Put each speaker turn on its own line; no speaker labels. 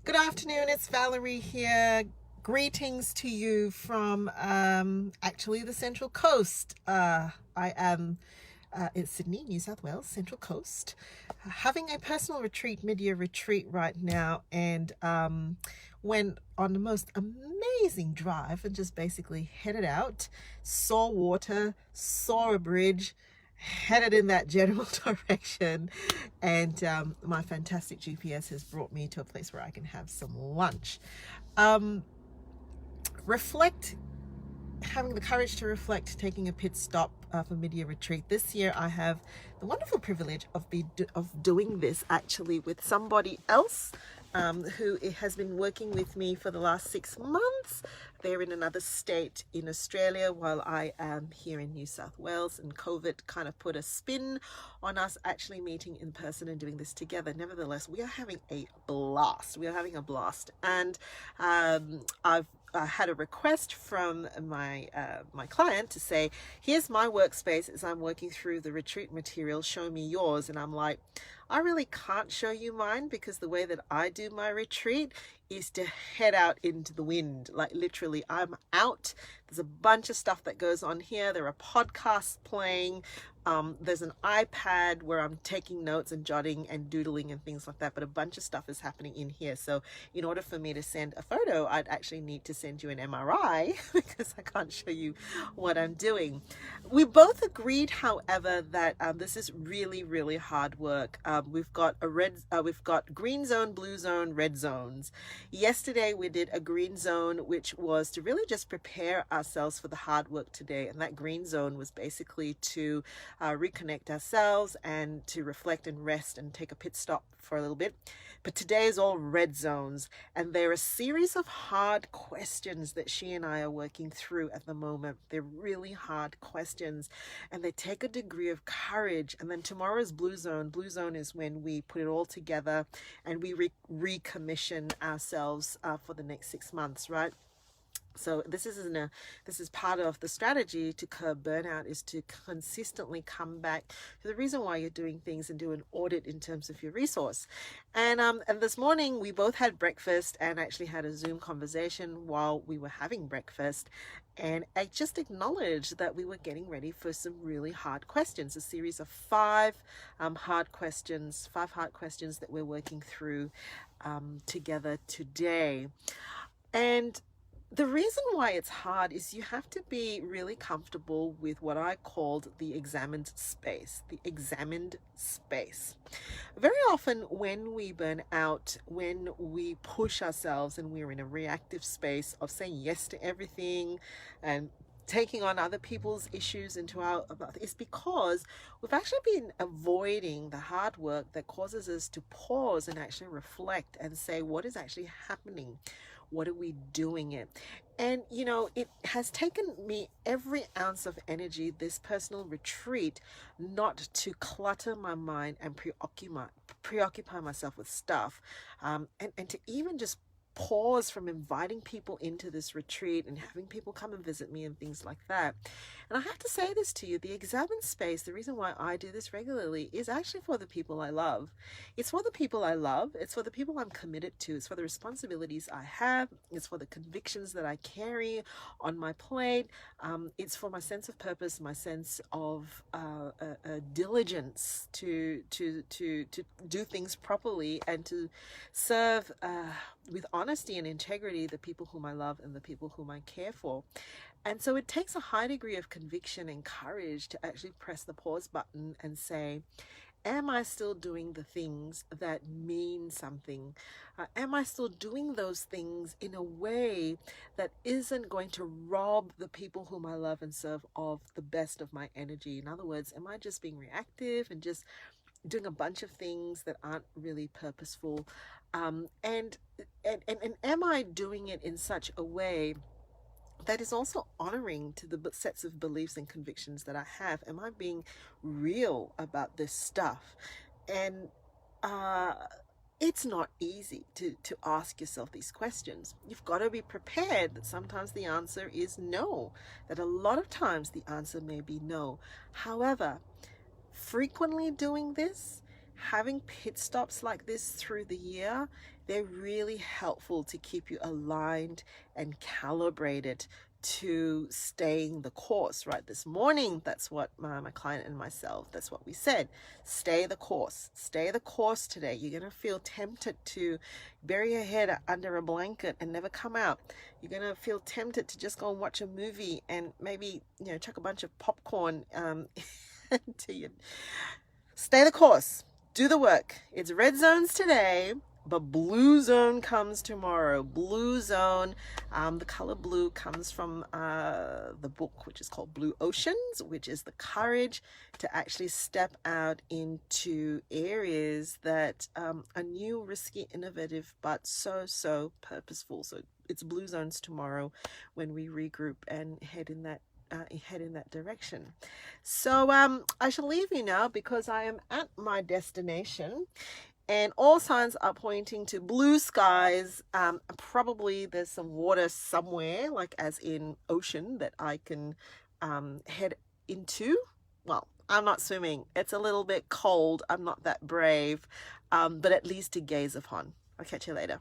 Good afternoon, it's Valerie here. Greetings to you from actually the Central Coast. I am in Sydney, New South Wales, Central Coast, having a personal retreat, mid-year retreat right now, and went on the most amazing drive and just basically headed out, saw water, saw a bridge, headed in that general direction, and my fantastic GPS has brought me to a place where I can have some lunch. um, Reflect, having the courage to reflect, taking a pit stop for mid-year retreat. This year I have the wonderful privilege of doing this actually with somebody else who has been working with me for the last 6 months. They're in another state in Australia while I am here in New South Wales, and COVID kind of put a spin on us actually meeting in person and doing this together. Nevertheless, we are having a blast. We are having a blast, and I've had a request from my client to say, here's my workspace as I'm working through the retreat material, show me yours. And I'm like, I really can't show you mine, because the way that I do my retreat is to head out into the wind. Like literally, I'm out. There's a bunch of stuff that goes on here. There are podcasts playing. There's an iPad where I'm taking notes and jotting and doodling and things like that, but a bunch of stuff is happening in here. So in order for me to send a photo, I'd actually need to send you an MRI because I can't show you what I'm doing. We both agreed, however, that this is really, really hard work. We've got green zone, blue zone, red zones. Yesterday we did a green zone, which was to really just prepare ourselves for the hard work today. And that green zone was basically to reconnect ourselves and to reflect and rest and take a pit stop for a little bit. But today is all red zones, and there are a series of hard questions that she and I are working through at the moment. They're really hard questions, and they take a degree of courage. And then tomorrow's blue zone. Blue zone is when we put it all together and we recommission ourselves for the next 6 months, right? So this is part of the strategy to curb burnout, is to consistently come back to the reason why you're doing things and do an audit in terms of your resource. And this morning we both had breakfast and actually had a Zoom conversation while we were having breakfast. And I just acknowledged that we were getting ready for some really hard questions, a series of five hard questions that we're working through together today. And the reason why it's hard is you have to be really comfortable with what I called the examined space. The examined space. Very often when we burn out, when we push ourselves and we're in a reactive space of saying yes to everything and taking on other people's issues into our, it's because we've actually been avoiding the hard work that causes us to pause and actually reflect and say, what is actually happening? What are we doing it? And it has taken me every ounce of energy this personal retreat not to clutter my mind and preoccupy myself with stuff, and to even just pause from inviting people into this retreat and having people come and visit me and things like that. And I have to say this to you, the examine space, the reason why I do this regularly is actually for the people I love. It's for the people I love. It's for the people I'm committed to. It's for the responsibilities I have. It's for the convictions that I carry on my plate. It's for my sense of purpose, my sense of diligence to do things properly and to serve with honesty and integrity the people whom I love and the people whom I care for. And so it takes a high degree of conviction and courage to actually press the pause button and say, am I still doing the things that mean something? Am I still doing those things in a way that isn't going to rob the people whom I love and serve of the best of my energy? In other words, am I just being reactive and just doing a bunch of things that aren't really purposeful? And am I doing it in such a way that is also honoring to the sets of beliefs and convictions that I have? Am I being real about this stuff? And it's not easy to ask yourself these questions. You've got to be prepared that sometimes the answer is no, that a lot of times the answer may be no. However, frequently doing this, having pit stops like this through the year, they're really helpful to keep you aligned and calibrated to staying the course. Right, this morning, that's what my client and myself, that's what we said. Stay the course today. You're going to feel tempted to bury your head under a blanket and never come out. You're going to feel tempted to just go and watch a movie and maybe, chuck a bunch of popcorn into you. Stay the course, do the work. It's red zones today, but blue zone comes tomorrow. Blue zone, the color blue comes from the book, which is called Blue Oceans, which is the courage to actually step out into areas that are new, risky, innovative, but so purposeful. So it's blue zones tomorrow when we regroup and head in that direction. So I shall leave you now because I am at my destination. And all signs are pointing to blue skies. Probably there's some water somewhere, like as in ocean, that I can head into. Well, I'm not swimming. It's a little bit cold. I'm not that brave, but at least to gaze upon. I'll catch you later.